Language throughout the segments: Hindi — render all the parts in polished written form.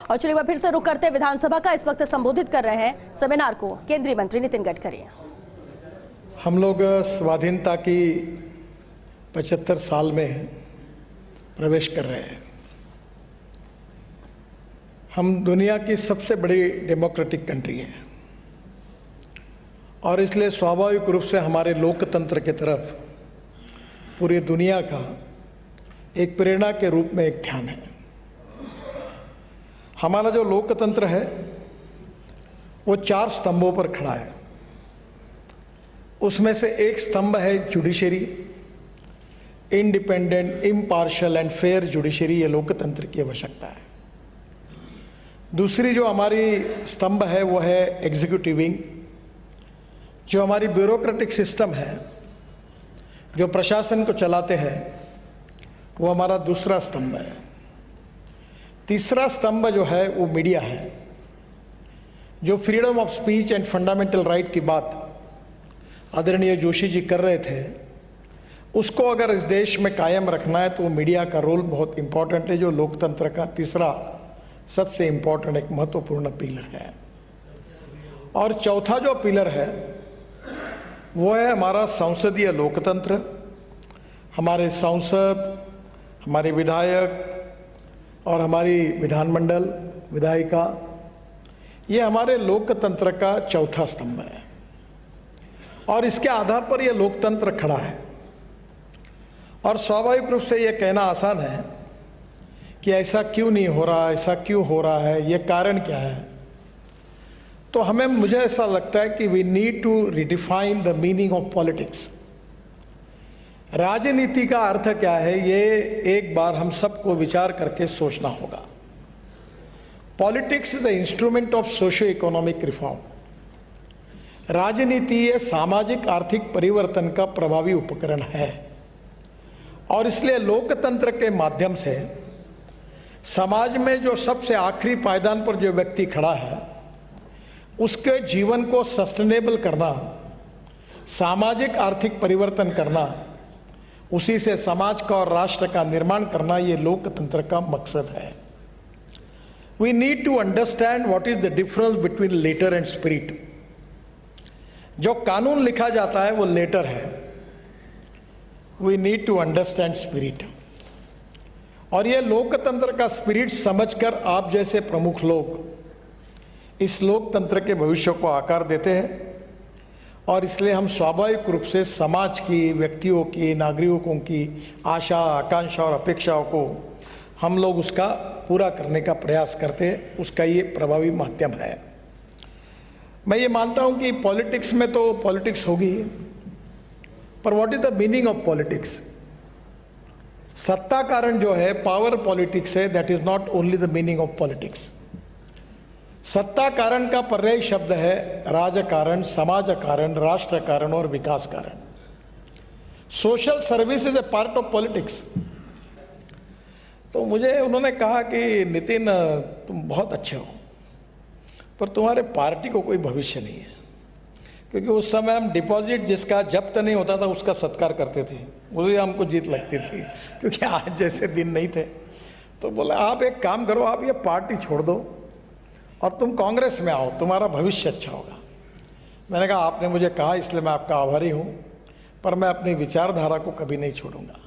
और चलिए फिर से रुक करते विधानसभा का इस वक्त संबोधित कर रहे हैं सेमिनार को केंद्रीय मंत्री नितिन गडकरी। हम लोग स्वाधीनता की 75 साल में प्रवेश कर रहे हैं। हम दुनिया की सबसे बड़ी डेमोक्रेटिक कंट्री हैं और इसलिए स्वाभाविक रूप से हमारे लोकतंत्र की तरफ पूरी दुनिया का एक प्रेरणा के रूप में एक ध्यान है। हमारा जो लोकतंत्र है वो 4 स्तंभों पर खड़ा है। उसमें से एक स्तंभ है judiciary, independent, impartial and fair judiciary. ये लोकतंत्र की आवश्यकता है। दूसरी जो हमारी स्तंभ है वो है एग्जीक्यूटिव विंग, जो हमारी ब्यूरोक्रेटिक सिस्टम है, जो प्रशासन को चलाते हैं, वो हमारा दूसरा स्तंभ है। तीसरा स्तंभ जो है वो मीडिया है, जो freedom of speech and fundamental right की बात आदरणीय जोशी जी कर रहे थे, उसको अगर इस देश में कायम रखना है तो मीडिया का रोल बहुत इम्पोर्टेंट है, जो लोकतंत्र का तीसरा सबसे इम्पोर्टेंट एक महत्वपूर्ण पिलर है। और चौथा जो पिलर है वो है हमारा संसदीय लोकतंत्र। हमारे सांसद, हमारे विधायक और हमारी विधानमंडल, विधायिका, ये हमारे लोकतंत्र का चौथा स्तंभ है और इसके आधार पर यह लोकतंत्र खड़ा है। और स्वाभाविक रूप से ये कहना आसान है कि ऐसा क्यों नहीं हो रहा, ऐसा क्यों हो रहा है, ये कारण क्या है। तो मुझे ऐसा लगता है कि we need to redefine the meaning of politics. राजनीति का अर्थ क्या है, ये एक बार हम सबको विचार करके सोचना होगा। Politics is the instrument of socio economic reform. राजनीति ये सामाजिक आर्थिक परिवर्तन का प्रभावी उपकरण है और इसलिए लोकतंत्र के माध्यम से समाज में जो सबसे आखिरी पायदान पर जो व्यक्ति खड़ा है उसके जीवन को सस्टेनेबल करना, सामाजिक आर्थिक परिवर्तन करना, उसी से समाज का और राष्ट्र का निर्माण करना, ये लोकतंत्र का मकसद है। We need to understand what is the difference between letter and spirit. जो कानून लिखा जाता है वो लेटर है, we need to understand spirit. और ये लोकतंत्र का स्पिरिट समझकर आप जैसे प्रमुख लोग इस लोकतंत्र के भविष्य को आकार देते हैं और इसलिए हम स्वाभाविक रूप से समाज की, व्यक्तियों की, नागरिकों की आशा, आकांक्षा और अपेक्षाओं को हम लोग उसका पूरा करने का प्रयास करते हैं। उसका ये प्रभावी माध्यम है। मैं ये मानता हूँ कि पॉलिटिक्स में तो पॉलिटिक्स होगी, पर what is the meaning of politics. सत्ता कारण जो है, पावर पॉलिटिक्स है, that is not only the meaning of politics. सत्ता कारण का पर्याय शब्द है राजकारण, समाज कारण, राष्ट्र कारण और विकास कारण। Social service is a part of politics. तो मुझे उन्होंने कहा कि नितिन तुम बहुत अच्छे हो पर तुम्हारे पार्टी को कोई भविष्य नहीं है, क्योंकि उस समय हम डिपॉजिट जिसका जब्त नहीं होता था उसका सत्कार करते थे, मुझे हमको जीत लगती थी, क्योंकि आज जैसे दिन नहीं थे। तो बोला आप एक काम करो, आप ये पार्टी छोड़ दो और तुम कांग्रेस में आओ, तुम्हारा भविष्य अच्छा होगा। मैंने कहा आपने मुझे कहा इसलिए मैं आपका आभारी हूँ, पर मैं अपनी विचारधारा को कभी नहीं छोड़ूंगा।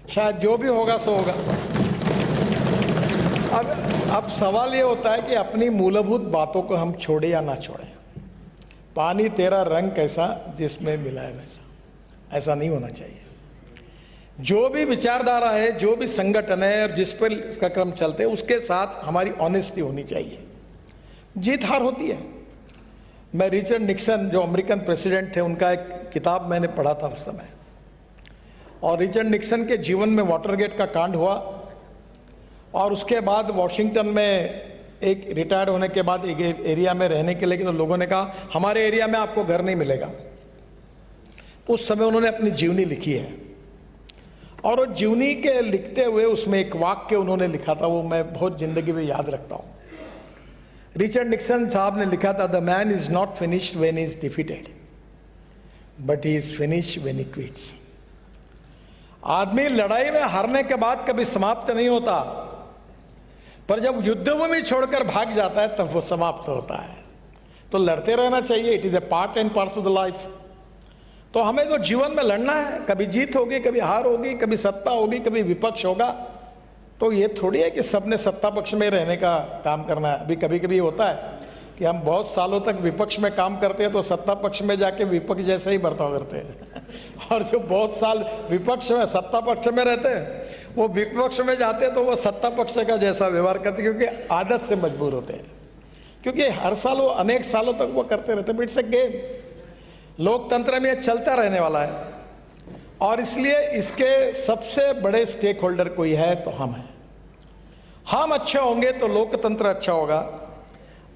शायद जो भी होगा सो होगा। अब सवाल ये होता है कि अपनी मूलभूत बातों को हम छोड़े या ना छोड़ें। पानी तेरा रंग कैसा जिसमें मिला है वैसा, ऐसा नहीं होना चाहिए। जो भी विचारधारा है, जो भी संगठन है और जिस पर इसका क्रम चलते हैं, उसके साथ हमारी ऑनेस्टी होनी चाहिए। जीत हार होती है। मैं रिचर्ड निक्सन जो अमेरिकन प्रेसिडेंट थे, उनका एक किताब मैंने पढ़ा था उस समय, और रिचर्ड निक्सन के जीवन में वाटरगेट का कांड हुआ और उसके बाद वॉशिंगटन में एक रिटायर्ड होने के बाद एक एरिया में रहने के लिए, तो लोगों ने कहा हमारे एरिया में आपको घर नहीं मिलेगा। उस समय उन्होंने अपनी जीवनी लिखी है और वो जीवनी के लिखते हुए उसमें एक वाक्य उन्होंने लिखा था, वो मैं बहुत जिंदगी में याद रखता हूँ। रिचर्ड निक्सन साहब ने लिखा था, the man is not finished when he is defeated but he is finished when he quits. आदमी लड़ाई में हारने के बाद कभी समाप्त नहीं होता, पर जब युद्धभूमि छोड़कर भाग जाता है तब वो समाप्त होता है। तो लड़ते रहना चाहिए, it is a part and parcel of the life. तो हमें तो जीवन में लड़ना है, कभी जीत होगी, कभी हार होगी, कभी सत्ता होगी, कभी विपक्ष होगा। तो ये थोड़ी है कि सबने सत्ता पक्ष में रहने का काम करना है। अभी कभी कभी होता है कि हम बहुत सालों तक विपक्ष में काम करते हैं तो सत्ता पक्ष में जाके विपक्ष जैसा ही बर्ताव करते हैं और जो बहुत साल विपक्ष में सत्ता पक्ष में रहते हैं वो विपक्ष में जाते हैं तो वो सत्ता पक्ष का जैसा व्यवहार करते हैं, क्योंकि आदत से मजबूर होते हैं, क्योंकि हर साल वो अनेक सालों तक वो करते रहते हैं। इट्स ए गेम, लोकतंत्र में चलता रहने वाला है। और इसलिए इसके सबसे बड़े स्टेक होल्डर कोई है तो हम हैं। हम अच्छे होंगे तो लोकतंत्र अच्छा होगा,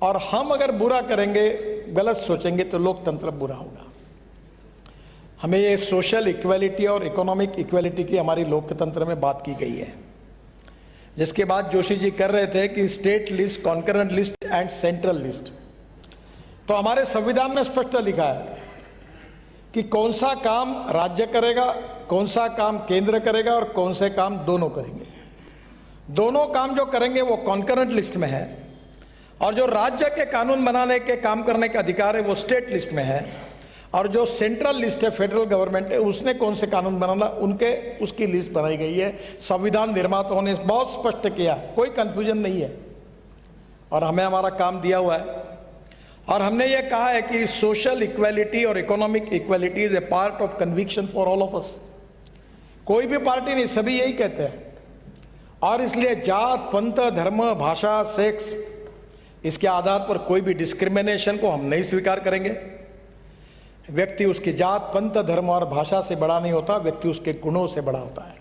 और हम अगर बुरा करेंगे, गलत सोचेंगे तो लोकतंत्र बुरा होगा। हमें ये सोशल इक्वालिटी और इकोनॉमिक इक्वालिटी की हमारी लोकतंत्र में बात की गई है, जिसके बाद जोशी जी कर रहे थे कि state list, concurrent list and central list. तो हमारे संविधान में स्पष्ट लिखा है कि कौन सा काम राज्य करेगा, कौन सा काम केंद्र करेगा और कौन से काम दोनों करेंगे। दोनों काम जो करेंगे वो कॉन्करेंट लिस्ट में है, और जो राज्य के कानून बनाने के काम करने का अधिकार है वो स्टेट लिस्ट में है, और जो सेंट्रल लिस्ट है, फेडरल गवर्नमेंट है, उसने कौन से कानून बनाना उसकी लिस्ट बनाई गई है। संविधान निर्माताओं ने बहुत स्पष्ट किया, कोई कंफ्यूजन नहीं है, और हमें हमारा काम दिया हुआ है। और हमने ये कहा है कि सोशल इक्वालिटी और economic equality is a part of conviction for all of us. कोई भी पार्टी नहीं, सभी यही कहते हैं। और इसलिए जात, पंथ, धर्म, भाषा, सेक्स, इसके आधार पर कोई भी डिस्क्रिमिनेशन को हम नहीं स्वीकार करेंगे। व्यक्ति उसकी जात, पंथ, धर्म और भाषा से बड़ा नहीं होता, व्यक्ति उसके गुणों से बड़ा होता है।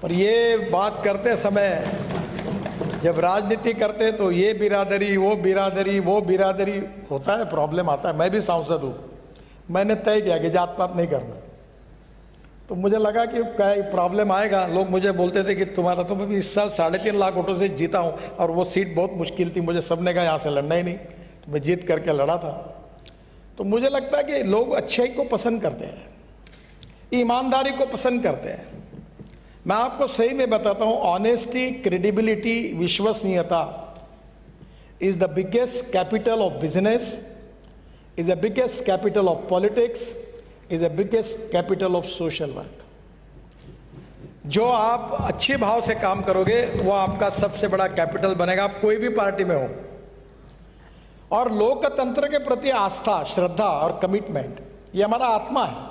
और ये बात करते समय जब राजनीति करते हैं तो ये बिरादरी, वो बिरादरी, वो बिरादरी होता है, प्रॉब्लम आता है। मैं भी सांसद हूँ, मैंने तय किया कि जात पात नहीं करना। तो मुझे लगा कि क्या प्रॉब्लम आएगा। लोग मुझे बोलते थे कि तुम्हारा तो मैं भी इस साल 3.5 लाख वोटों से जीता हूँ, और वो सीट बहुत मुश्किल थी, मुझे सबने कहा यहाँ से लड़ना ही नहीं, तो मैं जीत करके लड़ा था। तो मुझे लगता है कि लोग अच्छाई को पसंद करते हैं, ईमानदारी को पसंद करते हैं। मैं आपको सही में बताता हूँ, ऑनेस्टी, क्रेडिबिलिटी, विश्वसनीयता is the biggest capital of business, is the biggest capital of politics, is the biggest capital of social work. जो आप अच्छे भाव से काम करोगे वो आपका सबसे बड़ा कैपिटल बनेगा, आप कोई भी पार्टी में हो। और लोकतंत्र के प्रति आस्था, श्रद्धा और कमिटमेंट, ये हमारा आत्मा है।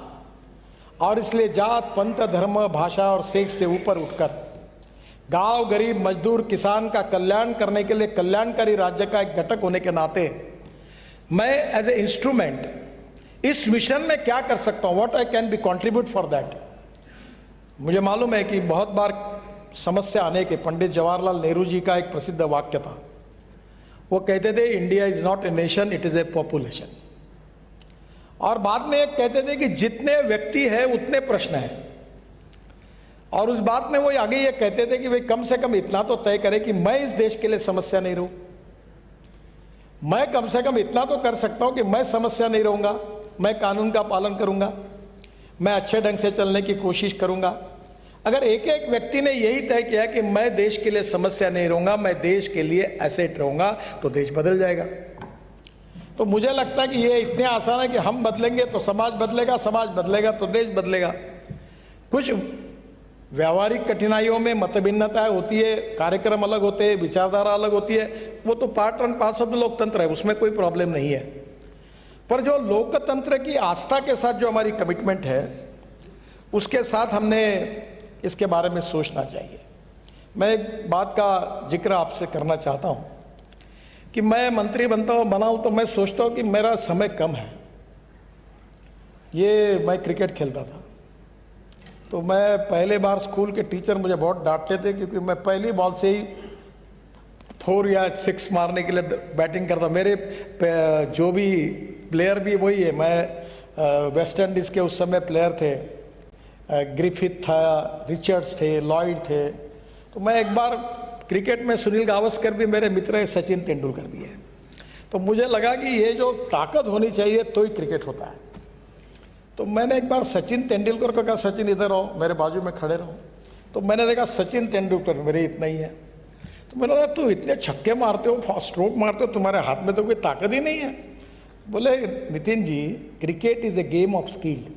और इसलिए जात, पंथ, धर्म, भाषा और सेक्स से ऊपर उठकर गांव, गरीब, मजदूर, किसान का कल्याण करने के लिए कल्याणकारी राज्य का एक घटक होने के नाते मैं एज ए इंस्ट्रूमेंट इस मिशन में क्या कर सकता हूं, what I can be contribute for that. मुझे मालूम है कि बहुत बार समस्या आने के, पंडित जवाहरलाल नेहरू जी का एक प्रसिद्ध वाक्य था, वो कहते थे India is not a nation, it is a population. और बाद में एक कहते थे कि जितने व्यक्ति है उतने प्रश्न हैं। और उस बात में वो आगे ये कहते थे कि भाई कम से कम इतना तो तय करे कि मैं इस देश के लिए समस्या नहीं रहूं। मैं कम से कम इतना तो कर सकता हूं कि मैं समस्या नहीं रहूंगा, मैं कानून का पालन करूंगा, मैं अच्छे ढंग से चलने की कोशिश करूंगा। अगर एक एक व्यक्ति ने यही तय किया कि मैं देश के लिए समस्या नहीं रहूंगा, मैं देश के लिए एसेट रहूंगा, तो देश बदल जाएगा। तो मुझे लगता है कि ये इतने आसान है कि हम बदलेंगे तो समाज बदलेगा, समाज बदलेगा तो देश बदलेगा। कुछ व्यावहारिक कठिनाइयों में मतभिन्नताएं होती है, कार्यक्रम अलग होते हैं, विचारधारा अलग होती है, वो तो पार्ट एंड पार्सल ऑफ लोकतंत्र है, उसमें कोई प्रॉब्लम नहीं है। पर जो लोकतंत्र की आस्था के साथ जो हमारी कमिटमेंट है, उसके साथ हमने इसके बारे में सोचना चाहिए। मैं एक बात का जिक्र आपसे करना चाहता हूं कि मैं मंत्री बनाऊं तो मैं सोचता हूं कि मेरा समय कम है। ये मैं क्रिकेट खेलता था, तो मैं पहले बार स्कूल के टीचर मुझे बहुत डांटते थे, क्योंकि मैं पहली बॉल से ही 4 या 6 मारने के लिए बैटिंग करता। मेरे जो भी प्लेयर भी वही है। मैं वेस्ट इंडीज़ के उस समय प्लेयर थे, ग्रिफिथ था, रिचर्ड्स थे, लॉयड थे। तो मैं एक बार क्रिकेट में सुनील गावस्कर भी मेरे मित्र है, सचिन तेंदुलकर भी है। तो मुझे लगा कि ये जो ताकत होनी चाहिए तो ही क्रिकेट होता है। तो मैंने एक बार सचिन तेंदुलकर को कहा, सचिन इधर आओ, मेरे बाजू में खड़े रहो। तो मैंने देखा सचिन तेंदुलकर मेरे इतना ही है। तो मैंने बोला तुम इतने छक्के मारते हो, स्ट्रोक मारते हो, तुम्हारे हाथ में तो कोई ताकत ही नहीं है। बोले Nitin ji, cricket is a game of skilled,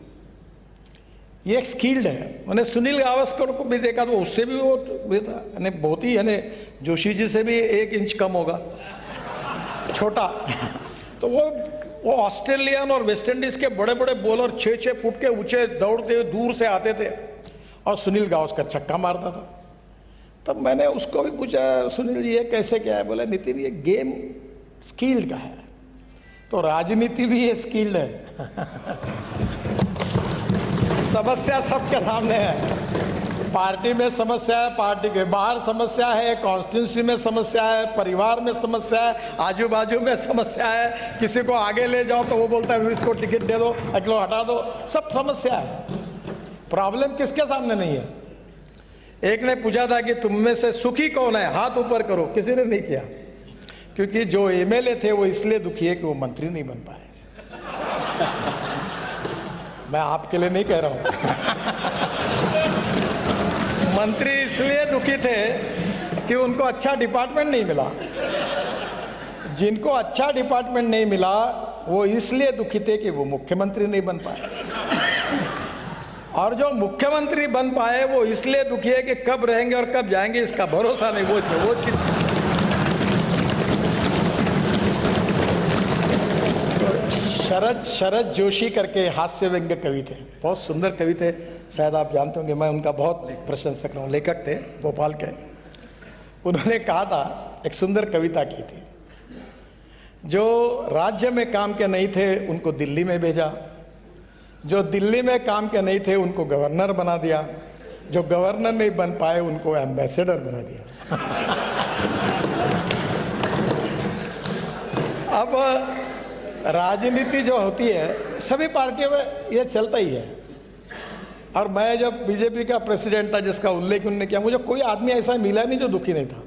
ये एक स्किल्ड है। मैंने सुनील गावस्कर को भी देखा तो उससे भी वो था, यानी बहुत ही, यानी जोशी जी से भी 1 इंच कम होगा, छोटा। तो वो ऑस्ट्रेलियन और वेस्ट इंडीज के बड़े बड़े बॉलर 6-6 फुट के ऊंचे दौड़ते हुए दूर से आते थे और सुनील गावस्कर छक्का मारता था। तब मैंने उसको भी पूछा, सुनील जी ये कैसे क्या है? बोला नितिन ये गेम स्किल्ड का है, तो राजनीति भी ये स्किल्ड है। समस्या सबके सामने है, पार्टी में समस्या है, पार्टी के बाहर समस्या है, कॉन्स्टिट्यूंसी में समस्या है, परिवार में समस्या है, आजू बाजू में समस्या है। किसी को आगे ले जाओ तो वो बोलता है इसको टिकट दे दो, अगलो हटा दो, सब समस्या है। प्रॉब्लम किसके सामने नहीं है? एक ने पूछा था कि तुम में से सुखी कौन है, हाथ ऊपर करो, किसी ने नहीं किया, क्योंकि जो एमएलए थे वो इसलिए दुखी है कि वो मंत्री नहीं बन पाए। मैं आपके लिए नहीं कह रहा हूं। मंत्री इसलिए दुखी थे कि उनको अच्छा डिपार्टमेंट नहीं मिला। जिनको अच्छा डिपार्टमेंट नहीं मिला वो इसलिए दुखी थे कि वो मुख्यमंत्री नहीं बन पाए, और जो मुख्यमंत्री बन पाए वो इसलिए दुखी है कि कब रहेंगे और कब जाएंगे इसका भरोसा नहीं। वो शरद जोशी करके हास्य व्यंग्य कवि थे, बहुत सुंदर कवि थे, शायद आप जानते होंगे। मैं उनका बहुत प्रशंसक रहा हूँ, लेखक थे भोपाल के। उन्होंने कहा था, एक सुंदर कविता की थी, जो राज्य में काम के नहीं थे उनको दिल्ली में भेजा, जो दिल्ली में काम के नहीं थे उनको गवर्नर बना दिया, जो गवर्नर नहीं बन पाए उनको एम्बेसडर बना दिया। अब राजनीति जो होती है सभी पार्टियों में ये चलता ही है। और मैं जब बीजेपी का प्रेसिडेंट था, जिसका उल्लेख उन्होंने किया, मुझे कोई आदमी ऐसा मिला नहीं जो दुखी नहीं था।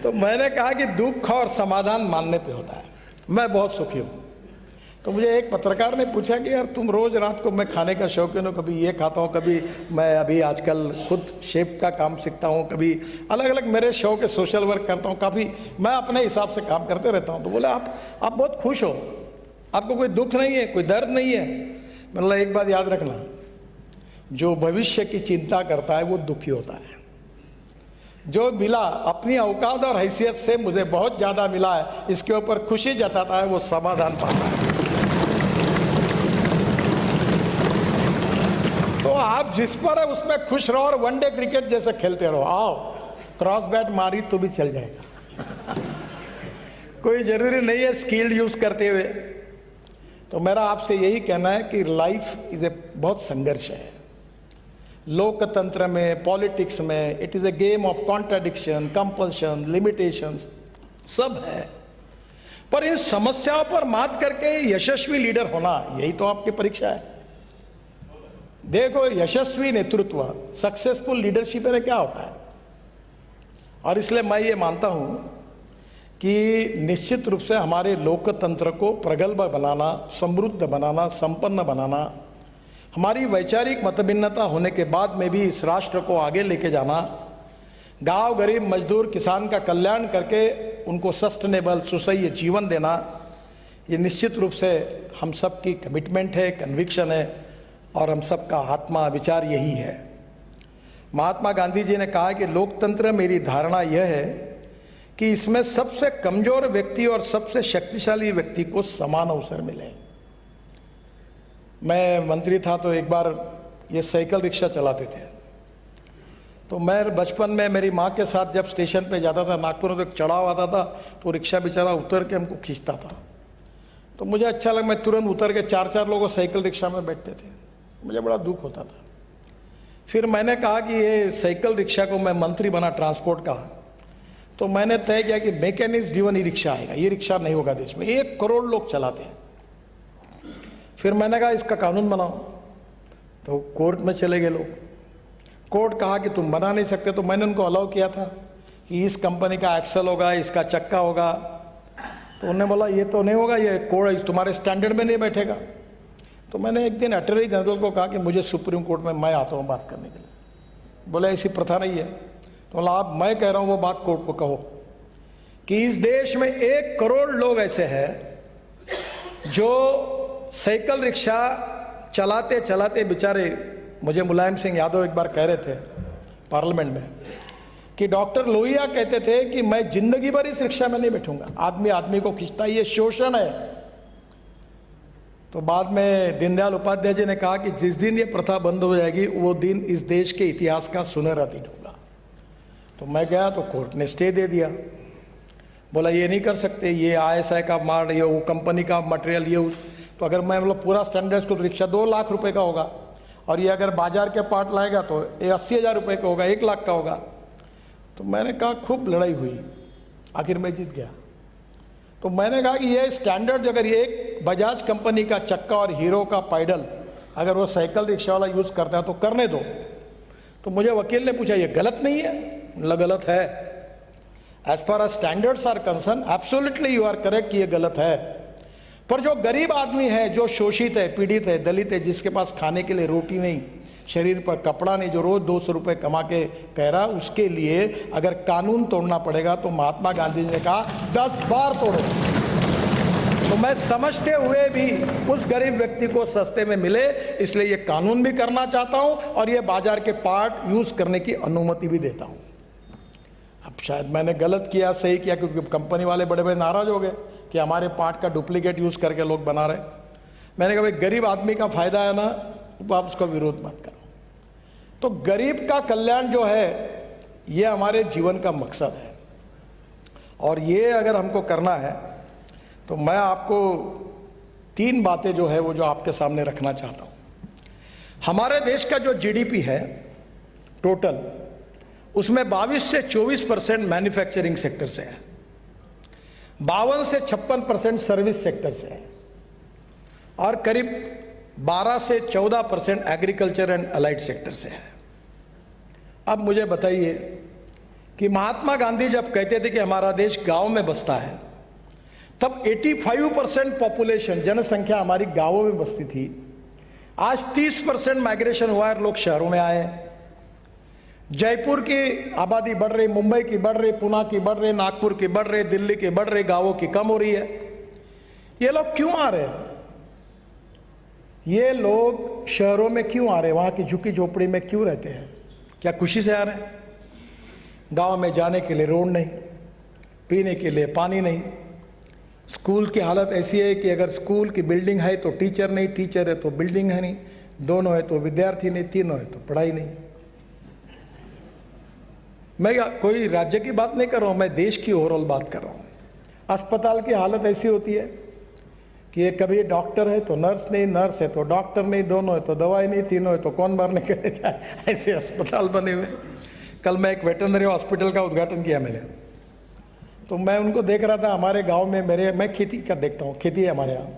तो मैंने कहा कि दुख और समाधान मानने पे होता है। मैं बहुत सुखी हूँ। तो मुझे एक पत्रकार ने पूछा कि यार तुम रोज रात को, मैं खाने का शौकीन हूँ, कभी ये खाता हूँ, कभी मैं अभी आजकल खुद शेफ का काम सीखता हूँ, कभी अलग अलग मेरे शौक है, सोशल वर्क करता हूँ, काफ़ी मैं अपने हिसाब से काम करते रहता हूँ। तो बोले आप बहुत खुश हो, आपको कोई दुख नहीं है, कोई दर्द नहीं है। मतलब एक बात याद रखना, जो भविष्य की चिंता करता है वो दुखी होता है। जो मिला अपनी औकात और हैसियत से मुझे बहुत ज़्यादा मिला है, इसके ऊपर खुशी जताता है, वो समाधान पाता है। तो आप जिस पर है उसमें खुश रहो और वनडे क्रिकेट जैसे खेलते रहो। आओ क्रॉस बैट मारी तो भी चल जाएगा। कोई जरूरी नहीं है स्किल्ड यूज करते हुए। तो मेरा आपसे यही कहना है कि लाइफ इज ए बहुत संघर्ष है। लोकतंत्र में, पॉलिटिक्स में, it is a game of contradiction, compulsion, limitations सब है। पर इन समस्याओं पर मात करके यशस्वी लीडर होना, यही तो आपकी परीक्षा है। देखो, यशस्वी नेतृत्व, सक्सेसफुल लीडरशिप में क्या होता है। और इसलिए मैं ये मानता हूं कि निश्चित रूप से हमारे लोकतंत्र को प्रगल्भ बनाना, समृद्ध बनाना, संपन्न बनाना, हमारी वैचारिक मतभिन्नता होने के बाद में भी इस राष्ट्र को आगे लेके जाना, गांव गरीब मजदूर किसान का कल्याण करके उनको सस्टेनेबल सुसह्य जीवन देना, ये निश्चित रूप से हम सब की कमिटमेंट है, कन्विक्शन है और हम सब का आत्मा विचार यही है। महात्मा गांधी जी ने कहा कि लोकतंत्र, मेरी धारणा यह है कि इसमें सबसे कमजोर व्यक्ति और सबसे शक्तिशाली व्यक्ति को समान अवसर मिले। मैं मंत्री था तो एक बार ये साइकिल रिक्शा चलाते थे, तो मैं बचपन में मेरी माँ के साथ जब स्टेशन पे जाता था, नागपुर में तो एक चढ़ाव आता था, तो रिक्शा बेचारा उतर के हमको खींचता था। तो मुझे अच्छा लगा, मैं तुरंत उतर के 4-4 लोग साइकिल रिक्शा में बैठते थे। मुझे बड़ा दुख होता था। फिर मैंने कहा कि ये साइकिल रिक्शा को मैं मंत्री बना ट्रांसपोर्ट का, तो मैंने तय किया कि मैकेनिक्स ड्रिवन ही रिक्शा आएगा, ये रिक्शा नहीं होगा देश में। 1 करोड़ लोग चलाते हैं। फिर मैंने कहा इसका कानून बनाओ, तो कोर्ट में चले गए लोग। कोर्ट कहा कि तुम बना नहीं सकते, तो मैंने उनको अलाउ किया था कि इस कंपनी का एक्सल होगा, इसका चक्का होगा। तो उन्होंने बोला ये तो नहीं होगा, ये कोड तुम्हारे स्टैंडर्ड में नहीं बैठेगा। तो मैंने एक दिन अटॉर्नी जनरल को कहा कि मुझे सुप्रीम कोर्ट में मैं आता हूँ बात करने के लिए। बोले ऐसी प्रथा नहीं है। तो बोला आप, मैं कह रहा हूँ वो बात कोर्ट को कहो कि इस देश में 1 करोड़ लोग ऐसे हैं जो साइकिल रिक्शा चलाते चलाते बेचारे, मुझे मुलायम सिंह यादव एक बार कह रहे थे पार्लियामेंट में कि डॉक्टर लोहिया कहते थे कि मैं जिंदगी भर इस रिक्शा में नहीं बैठूंगा, आदमी आदमी को खींचता है, ये शोषण है। तो बाद में दीनदयाल उपाध्याय जी ने कहा कि जिस दिन ये प्रथा बंद हो जाएगी वो दिन इस देश के इतिहास का सुनहरा दिन होगा। तो मैं गया तो कोर्ट ने स्टे दे दिया, बोला ये नहीं कर सकते, ये ISI का माल, ये वो कंपनी का मटेरियल, ये तो अगर मैं मतलब पूरा स्टैंडर्ड्स को, तो रिक्शा 2 लाख रुपए का होगा और ये अगर बाजार के पार्ट लाएगा तो ये 80,000 रुपये का होगा, 1 लाख का होगा। तो मैंने कहा, खूब लड़ाई हुई, आखिर मैं जीत गया। तो मैंने कहा कि ये स्टैंडर्ड, अगर ये एक बजाज कंपनी का चक्का और हीरो का पैडल अगर वो साइकिल रिक्शा वाला यूज़ करता है तो करने दो। तो मुझे वकील ने पूछा ये गलत नहीं है? गलत है। As far as standards are concerned, absolutely you are correct कि ये गलत है। पर जो गरीब आदमी है, जो शोषित है, पीड़ित है, दलित है, जिसके पास खाने के लिए रोटी नहीं, शरीर पर कपड़ा नहीं, जो रोज 200 रुपये कमा के कह रहा, उसके लिए अगर कानून तोड़ना पड़ेगा तो महात्मा गांधी जी ने कहा 10 बार तोड़ो। तो मैं समझते हुए भी उस गरीब व्यक्ति को सस्ते में मिले, इसलिए ये कानून भी करना चाहता हूं और ये बाजार के पार्ट यूज करने की अनुमति भी देता हूं। अब शायद मैंने गलत किया, सही किया, क्योंकि कंपनी वाले बड़े बड़े नाराज हो गए कि हमारे पार्ट का डुप्लीकेट यूज करके लोग बना रहे। मैंने कहा भाई गरीब आदमी का फायदा है ना, तो आप उसका विरोध मत करो। तो गरीब का कल्याण जो है ये हमारे जीवन का मकसद है और ये अगर हमको करना है तो मैं आपको 3 बातें जो है वो जो आपके सामने रखना चाहता हूं। हमारे देश का जो GDP है टोटल, उसमें 22 से 24% मैन्युफैक्चरिंग सेक्टर से है, 52 से 56% सर्विस सेक्टर से है और करीब 12 से 14% एग्रीकल्चर एंड अलाइड सेक्टर से है। अब मुझे बताइए कि महात्मा गांधी जब कहते थे कि हमारा देश गांव में बसता है, तब 85% पॉपुलेशन, जनसंख्या हमारी गांवों में बसती थी। आज 30% माइग्रेशन हुआ है, लोग शहरों में आए। जयपुर की आबादी बढ़ रही, मुंबई की बढ़ रही, पुणे की बढ़ रही, नागपुर की बढ़ रही, दिल्ली की बढ़ रही, गांवों की कम हो रही है। ये लोग क्यों आ रहे हैं? ये लोग शहरों में क्यों आ रहे हैं? वहां की झुकी झोपड़ी में क्यों रहते हैं? क्या खुशी से आ रहे हैं? गांव में जाने के लिए रोड नहीं, पीने के लिए पानी नहीं, स्कूल की हालत ऐसी है कि अगर स्कूल की बिल्डिंग है तो टीचर नहीं, टीचर है तो बिल्डिंग है नहीं, दोनों है तो विद्यार्थी नहीं, तीनों है तो पढ़ाई नहीं। मैं कोई राज्य की बात नहीं कर रहा हूं, मैं देश की ओवरऑल बात कर रहा हूं। अस्पताल की हालत ऐसी होती है कि ये कभी डॉक्टर है तो नर्स नहीं, नर्स है तो डॉक्टर नहीं, दोनों है तो दवाई नहीं, तीनों है तो कौन मरने के जाए, ऐसे अस्पताल बने हुए। कल मैं एक वेटरनरी हॉस्पिटल का उद्घाटन किया मैंने, तो मैं उनको देख रहा था। हमारे गांव में मैं खेती का देखता हूँ, खेती है हमारे यहाँ।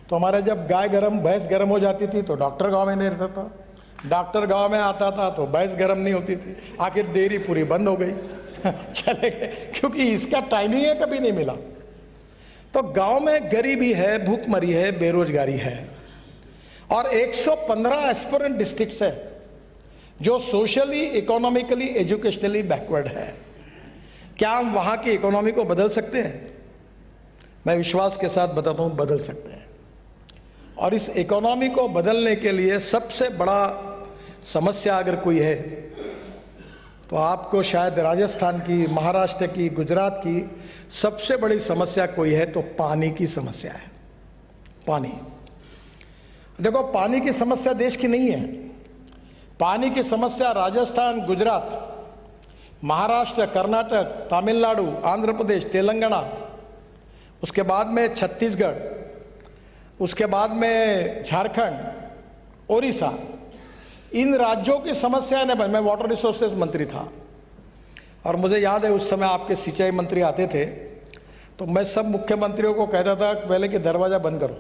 तो हमारे जब भैंस गर्म हो जाती थी तो डॉक्टर गाँव में नहीं रहता था, डॉक्टर गांव में आता था तो भैंस गर्म नहीं होती थी। आखिर डेयरी पूरी बंद हो गई चले गए, क्योंकि इसका टाइमिंग है कभी नहीं मिला। तो गांव में गरीबी है, भूखमरी है, बेरोजगारी है और 115 एस्पिरेंट डिस्ट्रिक्ट्स है जो सोशली, इकोनॉमिकली, एजुकेशनली बैकवर्ड है। क्या हम वहां की इकोनॉमी को बदल सकते हैं? मैं विश्वास के साथ बताता हूं, बदल सकते हैं। और इस इकोनॉमी को बदलने के लिए सबसे बड़ा समस्या अगर कोई है तो आपको शायद राजस्थान की, महाराष्ट्र की, गुजरात की सबसे बड़ी समस्या कोई है तो पानी की समस्या है। पानी, देखो पानी की समस्या देश की नहीं है। पानी की समस्या राजस्थान, गुजरात, महाराष्ट्र, कर्नाटक, तमिलनाडु, आंध्र प्रदेश, तेलंगाना, उसके बाद में छत्तीसगढ़, उसके बाद में झारखंड, ओडिशा, इन राज्यों की समस्या ने। मैं वाटर रिसोर्सेज मंत्री था और मुझे याद है उस समय आपके सिंचाई मंत्री आते थे तो मैं सब मुख्यमंत्रियों को कहता था पहले कि दरवाज़ा बंद करो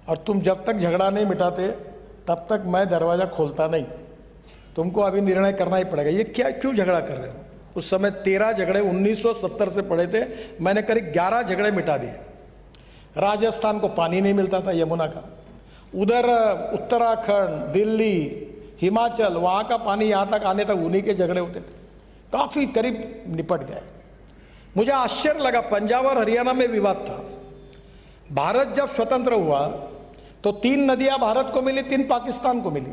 और तुम जब तक झगड़ा नहीं मिटाते तब तक मैं दरवाज़ा खोलता नहीं, तुमको अभी निर्णय करना ही पड़ेगा। ये क्या, क्यों झगड़ा कर रहे हो? उस समय 13 झगड़े 1970 से पड़े थे, मैंने करीब 11 झगड़े मिटा दिए। राजस्थान को पानी नहीं मिलता था यमुना का, उधर उत्तराखंड, दिल्ली, हिमाचल, वहाँ का पानी यहाँ तक आने तक उन्हीं के झगड़े होते थे, काफ़ी करीब निपट गए। मुझे आश्चर्य लगा, पंजाब और हरियाणा में विवाद था। भारत जब स्वतंत्र हुआ तो 3 नदियां भारत को मिली, 3 पाकिस्तान को मिली,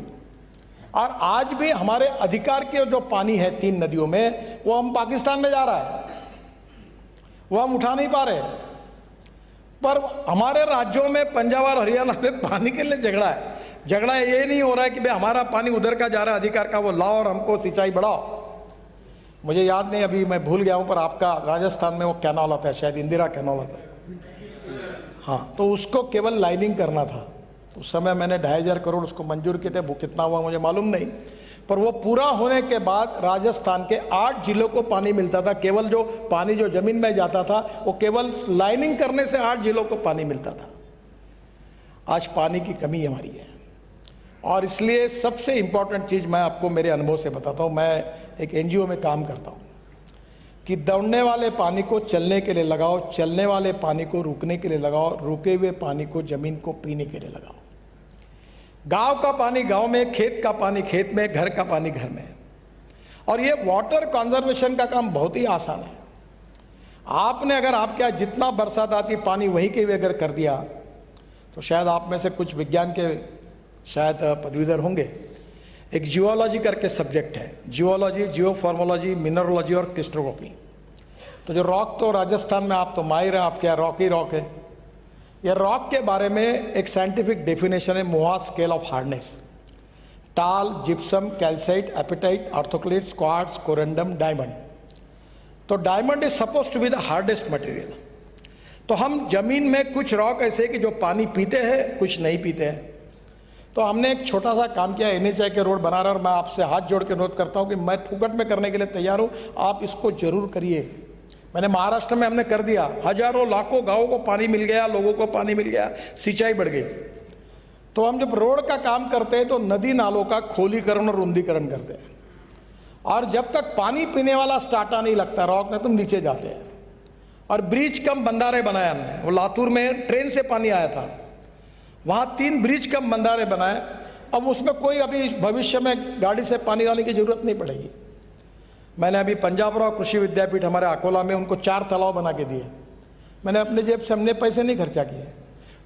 और आज भी हमारे अधिकार के जो पानी है 3 नदियों में, वो हम पाकिस्तान में जा रहा है, वो हम उठा नहीं पा रहे। पर हमारे राज्यों में, पंजाब और हरियाणा में पानी के लिए झगड़ा है। झगड़ा ये नहीं हो रहा है कि भाई हमारा पानी उधर का जा रहा है, अधिकार का, वो लाओ और हमको सिंचाई बढ़ाओ। मुझे याद नहीं, अभी मैं भूल गया हूं, पर आपका राजस्थान में वो कैनाल आता है, शायद इंदिरा कैनाल आता है, हाँ, तो उसको केवल लाइनिंग करना था। उस समय मैंने 2,500 करोड़ उसको मंजूर किए थे, वो कितना हुआ मुझे मालूम नहीं, पर वो पूरा होने के बाद राजस्थान के 8 जिलों को पानी मिलता था। केवल जो पानी जो जमीन में जाता था, वो केवल लाइनिंग करने से 8 जिलों को पानी मिलता था। आज पानी की कमी हमारी है, और इसलिए सबसे इंपॉर्टेंट चीज़ मैं आपको मेरे अनुभव से बताता हूँ। मैं एक NGO में काम करता हूँ कि दौड़ने वाले पानी को चलने के लिए लगाओ, चलने वाले पानी को रुकने के लिए लगाओ, रुके हुए पानी को जमीन को पीने के लिए लगाओ। गांव का पानी गांव में, खेत का पानी खेत में, घर का पानी घर में। और ये वाटर कंजर्वेशन का काम बहुत ही आसान है। आपने अगर आपके यहाँ जितना बरसात आती पानी वहीं के भी अगर कर दिया, तो शायद आप में से कुछ विज्ञान के शायद पदवीधर होंगे। एक जियोलॉजी करके सब्जेक्ट है, जियोलॉजी, जियोफॉर्मोलॉजी, मिनरोलॉजी और क्रिस्टोग्राफी। तो जो रॉक, तो राजस्थान में आप तो माहिर हैं, आपके यहाँ रॉक ही रॉक है। यह रॉक के बारे में एक साइंटिफिक डेफिनेशन है, Mohs scale of hardness. Talc, gypsum, calcite, apatite, orthoclase, quartz, corundum, diamond. तो diamond is suppose to be the hardest material. तो हम जमीन में कुछ रॉक ऐसे कि जो पानी पीते हैं, कुछ नहीं पीते हैं। तो हमने एक छोटा सा काम किया, NHI के रोड बना रहा है, और मैं आपसे हाथ जोड़ के अनुरोध करता हूं कि मैं फुकट में करने के लिए तैयार हूं, आप इसको जरूर करिए। मैंने महाराष्ट्र में हमने कर दिया, हजारों लाखों गांवों को पानी मिल गया, लोगों को पानी मिल गया, सिंचाई बढ़ गई। तो हम जब रोड का काम करते हैं तो नदी नालों का खोलीकरण और रुंदीकरण करते हैं, और जब तक पानी पीने वाला स्टार्टा नहीं लगता रॉक में, तुम नीचे जाते हैं। और ब्रिज कम बंधारे बनाए हमने। वो लातूर में ट्रेन से पानी आया था, वहाँ 3 ब्रिज कम बंधारे बनाए। अब उसमें कोई अभी भविष्य में गाड़ी से पानी लाने की जरूरत नहीं पड़ेगी। मैंने अभी पंजाबराव कृषि विद्यापीठ हमारे अकोला में, उनको 4 तालाब बना के दिए। मैंने अपने जेब से, हमने पैसे नहीं खर्चा किए।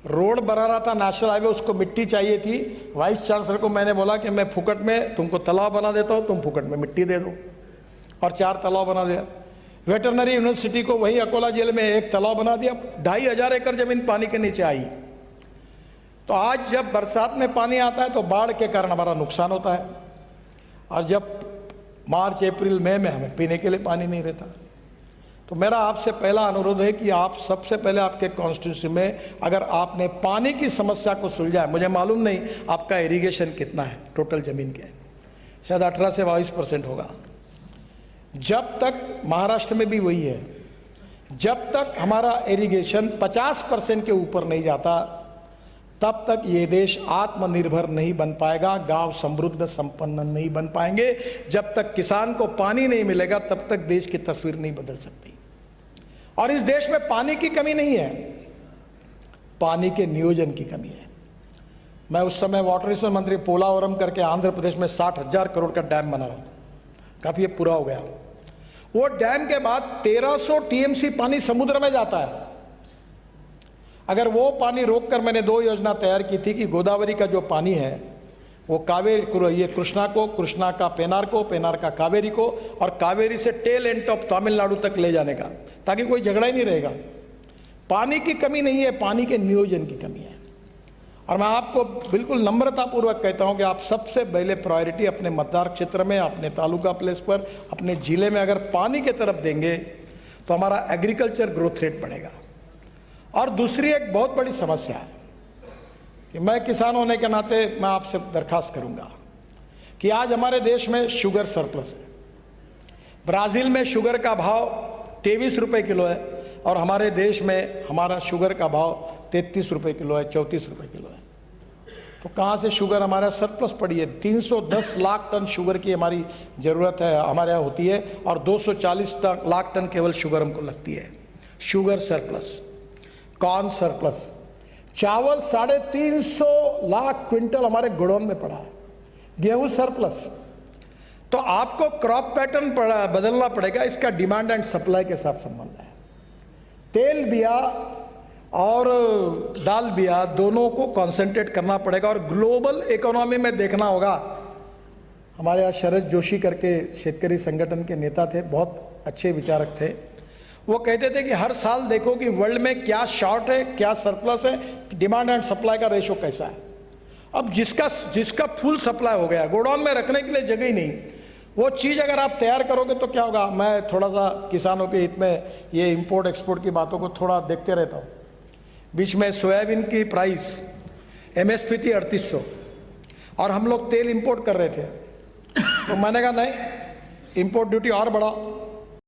रोड बना रहा था नेशनल हाईवे, उसको मिट्टी चाहिए थी। वाइस चांसलर को मैंने बोला कि मैं फुकट में तुमको तालाब बना देता हूँ, तुम फुकट में मिट्टी दे दो, और 4 तालाब बना दिया। वेटरनरी यूनिवर्सिटी को वही अकोला जिले में 1 तालाब बना दिया। 2,500 एकड़ जमीन पानी के नीचे आई। तो आज जब बरसात में पानी आता है तो बाढ़ के कारण हमारा नुकसान होता है, और जब मार्च, अप्रैल, मई में हमें पीने के लिए पानी नहीं रहता। तो मेरा आपसे पहला अनुरोध है कि आप सबसे पहले आपके कॉन्स्टिट्यूंसी में अगर आपने पानी की समस्या को सुलझा है, मुझे मालूम नहीं आपका इरिगेशन कितना है टोटल जमीन के, शायद 18 से 22% होगा। जब तक महाराष्ट्र में भी वही है, जब तक हमारा इरिगेशन 50% के ऊपर नहीं जाता, तब तक ये देश आत्मनिर्भर नहीं बन पाएगा, गांव समृद्ध संपन्न नहीं बन पाएंगे। जब तक किसान को पानी नहीं मिलेगा, तब तक देश की तस्वीर नहीं बदल सकती। और इस देश में पानी की कमी नहीं है, पानी के नियोजन की कमी है। मैं उस समय वाटर रिसोर्स मंत्री पोलावरम करके आंध्र प्रदेश में 60,000 करोड़ का डैम बना रहा हूं, काफी ये पूरा हो गया। वो डैम के बाद 1300 TMC पानी समुद्र में जाता है। अगर वो पानी रोककर मैंने 2 योजना तैयार की थी कि गोदावरी का जो पानी है वो कावेरी, ये कृष्णा को, कृष्णा का पेनार को, पेनार का कावेरी को, और कावेरी से टेल एंड ऑफ तमिलनाडु तक ले जाने का, ताकि कोई झगड़ा ही नहीं रहेगा। पानी की कमी नहीं है, पानी के नियोजन की कमी है। और मैं आपको बिल्कुल नम्रतापूर्वक कहता हूं कि आप सबसे पहले प्रायोरिटी अपने मतदार क्षेत्र में, अपने तालुका प्लेस पर, अपने जिले में अगर पानी की तरफ देंगे तो हमारा एग्रीकल्चर ग्रोथ रेट बढ़ेगा। और दूसरी एक बहुत बड़ी समस्या है कि मैं किसान होने के नाते मैं आपसे दरखास्त करूंगा कि आज हमारे देश में शुगर सरप्लस है। ब्राज़ील में शुगर का भाव 23 रुपये किलो है, और हमारे देश में हमारा शुगर का भाव 33 रुपये किलो है, 34 रुपये किलो है। तो कहाँ से शुगर हमारा सरप्लस पड़ी है? 310 लाख टन शुगर की हमारी ज़रूरत है, हमारे यहाँ होती है, और 240 लाख टन केवल शुगर हमको लगती है। शुगर सरप्लस, कॉर्न सरप्लस, चावल 350 लाख क्विंटल हमारे गोडाउन में पड़ा है। गेहूं सरप्लस, तो आपको क्रॉप पैटर्न बदलना पड़ेगा। इसका डिमांड एंड सप्लाई के साथ संबंध है। तेल बिया और दाल बिया दोनों को कॉन्सेंट्रेट करना पड़ेगा और ग्लोबल इकोनॉमी में देखना होगा। हमारे यहाँ शरद जोशी करके शेतकरी संगठन के नेता थे, बहुत अच्छे विचारक थे। वो कहते थे कि हर साल देखो कि वर्ल्ड में क्या शॉर्ट है, क्या सरप्लस है, डिमांड एंड सप्लाई का रेशो कैसा है। अब जिसका फुल सप्लाई हो गया, गोडाउन में रखने के लिए जगह ही नहीं, वो चीज़ अगर आप तैयार करोगे तो क्या होगा। मैं थोड़ा सा किसानों के हित में ये इंपोर्ट एक्सपोर्ट की बातों को थोड़ा देखते रहता हूँ। बीच में सोयाबीन की प्राइस MSP थी 3800 और हम लोग तेल इंपोर्ट कर रहे थे, तो मैंने कहा नहीं, इंपोर्ट ड्यूटी और बढ़ाओ।